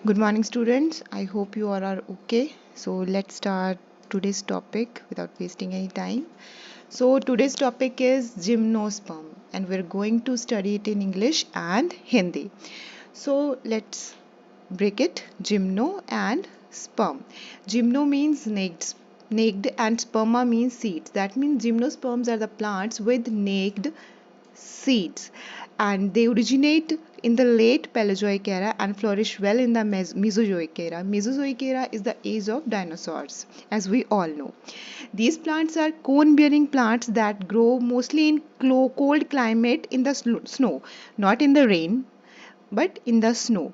Good morning, students. I hope you all are okay. So, let's start today's topic without wasting any time. So, today's topic is gymnosperm, and we're going to study it in English and Hindi. So, let's break it. Gymno and sperm. Gymno means naked, and sperma means seeds. That means gymnosperms are the plants with naked seeds, and they originate in the late Paleozoic era and flourish well in the Mesozoic era. Mesozoic era is the age of dinosaurs, as we all know. These plants are cone bearing plants that grow mostly in cold climate in the snow, not in the rain, but in the snow.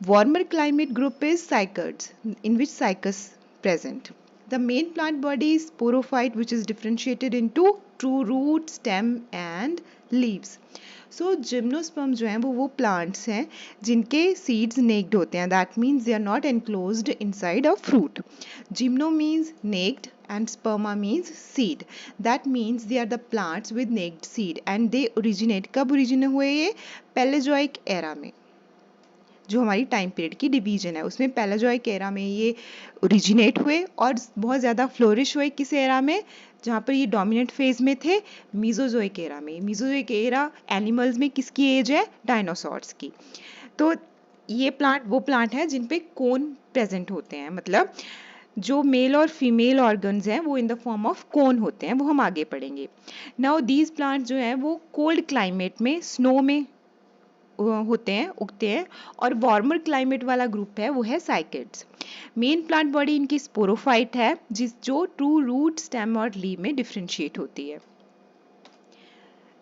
Warmer climate group is cycads, in which cycas present. The main plant body is sporophyte, which is differentiated into true root, stem and leaves. So gymnosperm जो हैं वो plants हैं जिनके seeds naked होते हैं. That means they are not enclosed inside a fruit. Gymno means naked and sperma means seed. That means they are the plants with naked seed and they originate. कब originate हुए ये? Paleozoic era में. जो हमारी time period की division है उसमें पैलेजोइक era में ये ओरिजिनेट हुए और बहुत ज़्यादा फ्लोरिश हुए किस एरा में जहाँ पर ये डोमिनेंट फेज में थे मीजोजोइक एरा में. मीजोजोइक एरा एनिमल्स में किसकी एज है? डायनासोर्स की. तो ये प्लांट वो प्लांट है जिन पे कोन प्रेजेंट होते हैं, मतलब जो मेल और फीमेल ऑर्गन्स हैं वो in the form of cone होते हैं, वो हम आगे पढ़ेंगे. नाउ दीज प्लांट जो हैं वो कोल्ड क्लाइमेट में स्नो में होते हैं, उगते हैं, और वार्मर क्लाइमेट वाला ग्रुप है वो है साइकेड्स. मेन प्लांट बॉडी इनकी स्पोरोफाइट है जो ट्रू रूट, स्टेम और लीव में डिफरेंशिएट होती है.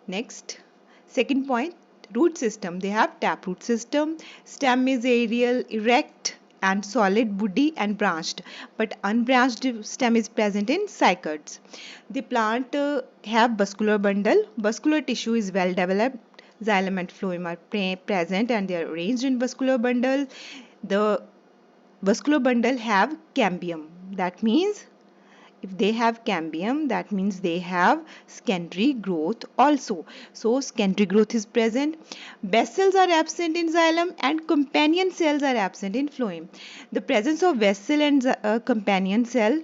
Next, second point, root system. They have taproot system. Stem is aerial, erect and solid, woody and branched, but unbranched stem is present in cycads. The plant have vascular bundle. Vascular tissue is well developed. Xylem and phloem are present and they are arranged in vascular bundle. The vascular bundle have cambium. That means if they have cambium, that means they have secondary growth also. So secondary growth is present. Vessels are absent in xylem and companion cells are absent in phloem. The presence of vessel and companion cell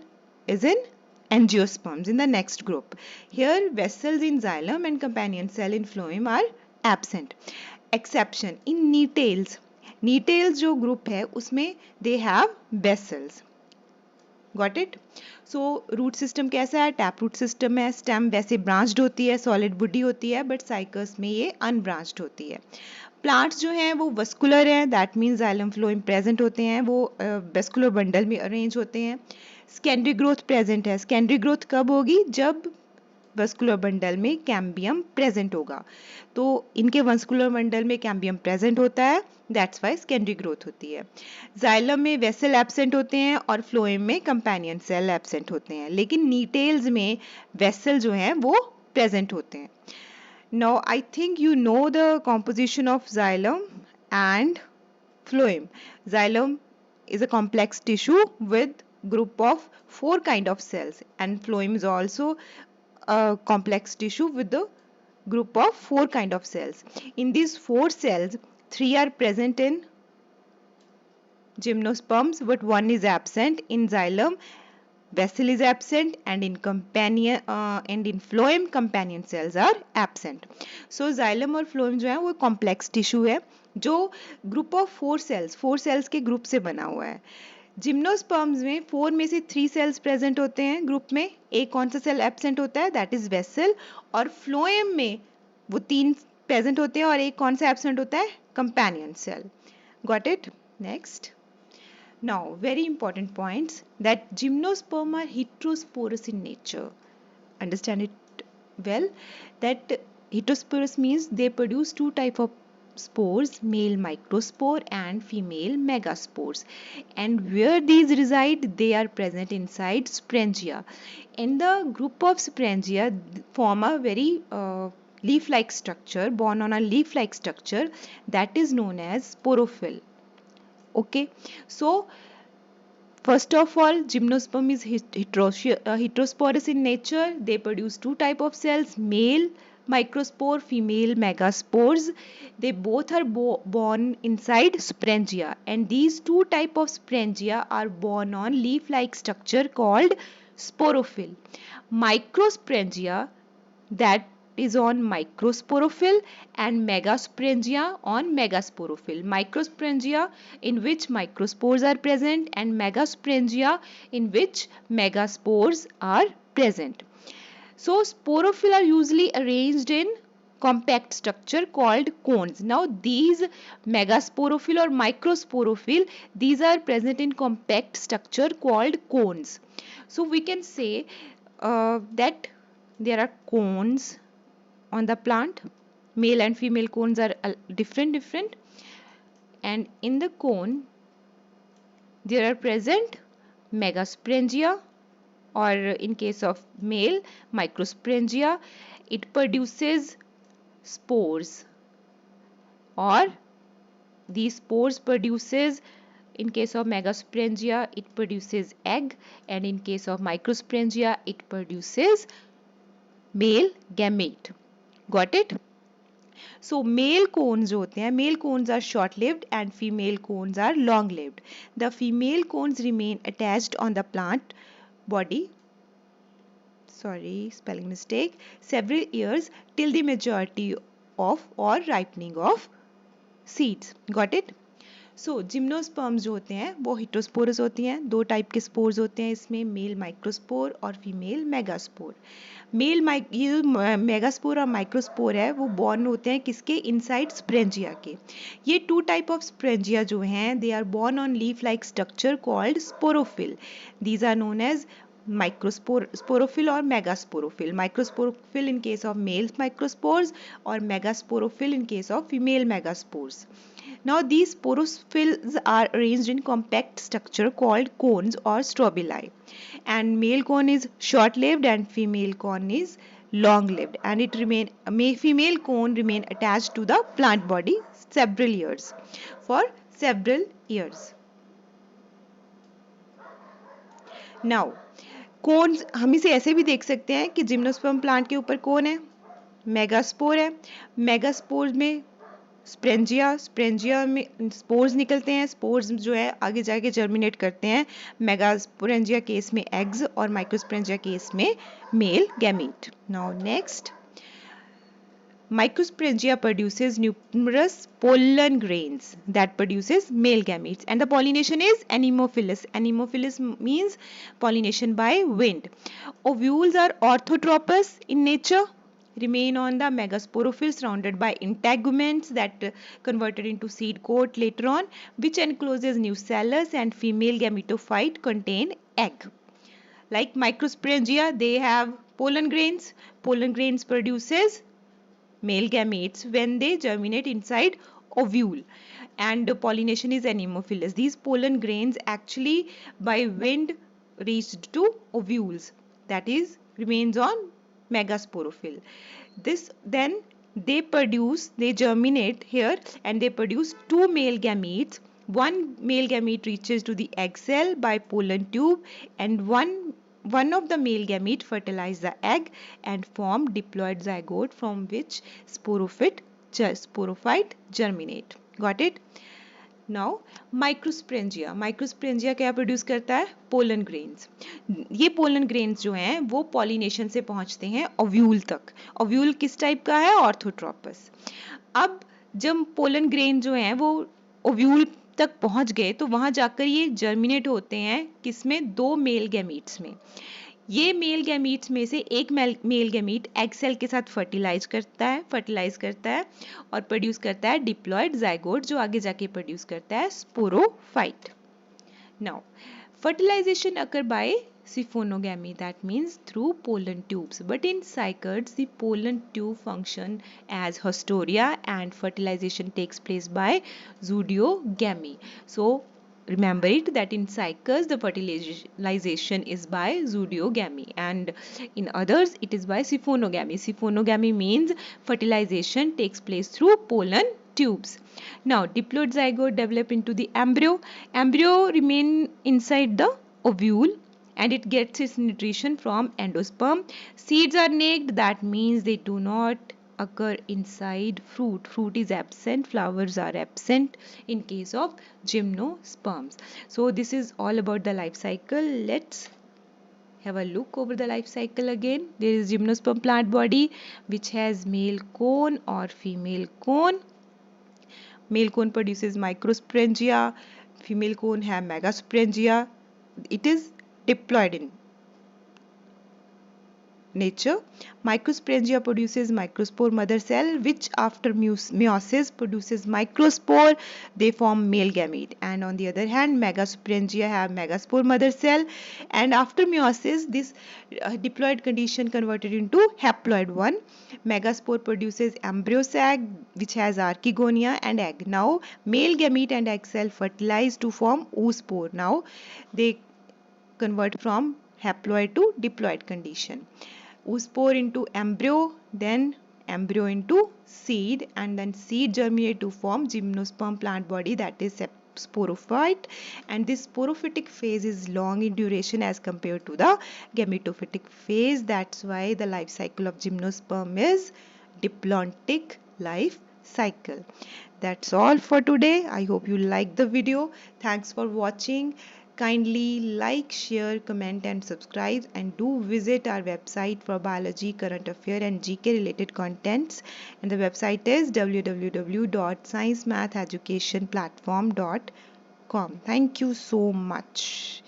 is in angiosperms in the next group. Here vessels in xylem and companion cell in phloem are absent. Exception in Nettales. Nettales जो group है उसमें they have vessels. Got it? So root system कैसा है? Tap root system है. Stem वैसे branched होती है, solid body होती है, बट साइकस में ये अनब्रांच्ड होती है. प्लांट्स जो हैं वो वस्कुलर हैं. That means xylem phloem present होते हैं, वो वेस्कुलर बंडल में अरेंज होते हैं. सेकेंडरी ग्रोथ प्रेजेंट है. सेकेंडरी ग्रोथ कब होगी? जब वस्कुलर बंडल में कैम्बियम प्रेजेंट होगा. तो इनके वस्कुलर बंडल में कैम्बियम प्रेजेंट होता है, दैट्स वाई सेकेंडरी ग्रोथ होती है. जाइलम में वेसल एब्सेंट होते हैं और फ्लोएम में कंपेनियन सेल एब्सेंट होते हैं, लेकिन नीटेल्स में वेसल जो हैं वो प्रेजेंट होते हैं. Now I think you know the composition of xylem and phloem. Xylem is a complex tissue with group of 4 kind of cells, and phloem is also a complex tissue with the group of 4 kind of cells. In these 4 cells, 3 are present in gymnosperms, but 1 is absent in xylem. Vessel is absent, and in phloem companion cells are absent. So xylem और phloem जो है वो complex tissue है जो group of 4 cells के group से बना हुआ है. जिम्नोस्पर्म्स में 4 में से 3 सेल्स प्रेजेंट होते हैं ग्रुप में. एक कौन सा सेल एब्सेंट होता है? That is vessel. और फ्लोएम में वो 3 प्रेजेंट होते हैं और एक कौन सा एब्सेंट होता है? Companion cell. Got it? Next. Now, very important points that gymnosperm are heterosporous in nature. Understand it well. That heterosporous means they produce 2 type of spores, male microspore and female megaspores. And where these reside, they are present inside sporangia. And the group of sporangia form a very leaf-like structure, born on a leaf-like structure that is known as sporophyll. Okay, so first of all, gymnosperm is heterosporous in nature. They produce 2 type of cells, male microspore, female megaspores. They both are born inside sporangia, and these two type of sporangia are born on leaf-like structure called sporophyll. Microsporangia, that is on microsporophyll, and megasporangia on megasporophyll. Microsporangia in which microspores are present, and megasporangia in which megaspores are present. So sporophyll are usually arranged in compact structure called cones. Now these megasporophyll or microsporophyll, these are present in compact structure called cones. So we can say that there are cones on the plant. Male and female cones are different, and in the cone there are present megasporangia, or in case of male microsporangia. It produces spores, or these spores produces, in case of megasporangia it produces egg, and in case of microsporangia it produces male gamete. Got it? So male cones जो होते हैं, male cones are short lived and female cones are long lived. The female cones remain attached on the plant body, spelling mistake, several years till the majority of or ripening of seeds. Got it? So gymnosperms जो होते हैं वो हिटोस्पोरस होती हैं. दो type के spores होते हैं इसमें, मेल माइक्रोस्पोर और फीमेल मेगास्पोर. ये जो मेगास्पोर और माइक्रोस्पोर है वो बॉर्न होते हैं किसके? इनसाइड स्प्रेंजिया के. ये टू टाइप ऑफ स्प्रेंजिया जो हैं, they are borne on leaf like structure called sporophyll. These are known as microsporophyll or megasporophyll. Microsporophyll in case of male microspores, or megasporophyll in case of female megaspores. Now these sporophylls are arranged in compact structure called cones or strobili, and male cone is short lived and female cone is long lived, and female cone remain attached to the plant body for several years. Now cones हम इसे ऐसे भी देख सकते हैं कि gymnosperm plant के ऊपर कौन है? मेगास्पोर है. मेगास्पोर में स्प्रेंजिया में स्पोर्स निकलते हैं. स्पोर्स जो है आगे जाके जर्मिनेट करते हैं. मेगास्पोरेंजिया केस में एग्स और माइक्रोस्पोरेंजिया केस में male gamete. Now next, Microsporangia produces numerous pollen grains that produces male gametes, and the pollination is anemophilous. Anemophilous means pollination by wind. Ovules are orthotropous in nature, remain on the megasporophyll surrounded by integuments that converted into seed coat later on, which encloses nucellus, and female gametophyte contain egg. Like microsporangia, they have pollen grains. Pollen grains produces male gametes when they germinate inside ovule, and pollination is anemophilous. These pollen grains actually by wind reached to ovules, that is remains on megasporophyll. This then they germinate here and they produce two male gametes. One male gamete reaches to the egg cell by pollen tube, and one of the male gamete fertilize the egg and form diploid zygote from which sporophyte germinate. Got it? Now microsporangia. Microsporangia क्या produce करता है? Pollen grains. ये pollen grains जो हैं वो pollination से पहुंचते हैं ओव्यूल तक. ओव्यूल किस टाइप का है? ऑर्थोट्रोपस. अब जब पोलन ग्रेन जो हैं वो ओव्यूल तक पहुंच गए तो वहां जाकर ये जर्मिनेट होते हैं किसमें? दो मेल गैमीट्स में. ये मेल गैमीट्स में से एक मेल गैमीट एग सेल के साथ फर्टिलाइज करता है और प्रोड्यूस करता है डिप्लॉयड जाइगोट, जो आगे जाके प्रोड्यूस करता है sporophyte. Now fertilization occur by siphonogamy, that means through pollen tubes, but in cycads the pollen tube function as haustoria and fertilization takes place by zooidogamy. So remember it that in cycads the fertilization is by zooidogamy, and in others it is by siphonogamy. Siphonogamy means fertilization takes place through pollen tubes. Now diploid zygote develop into the embryo. Embryo remain inside the ovule and it gets its nutrition from endosperm. Seeds are naked, that means they do not occur inside fruit. Fruit is absent, flowers are absent in case of gymnosperms. So this is all about the life cycle. Let's have a look over the life cycle again. There is gymnosperm plant body which has male cone or female cone. Male cone produces microsporangia, female cone have megasporangia. It is diploid in nature. Microsporangia produces microspore mother cell, which after meiosis produces microspore. They form male gamete. And on the other hand, megasporangia have megaspore mother cell, and after meiosis, this diploid condition converted into haploid one. Megaspore produces embryo sac, which has archegonia and egg. Now, male gamete and egg cell fertilize to form oospore. Now, they convert from haploid to diploid condition. Oospore into embryo, then embryo into seed, and then seed germinate to form gymnosperm plant body, that is sporophyte. And this sporophytic phase is long in duration as compared to the gametophytic phase. That's why the life cycle of gymnosperm is diplontic life cycle. That's all for today. I hope you liked the video. Thanks for watching. Kindly like, share, comment and subscribe, and do visit our website for biology, current affair and GK related contents. And the website is www.sciencematheeducationplatform.com. Thank you so much.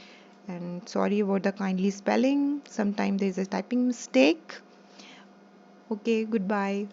And sorry about the kindly spelling. Sometimes there is a typing mistake. Okay, goodbye.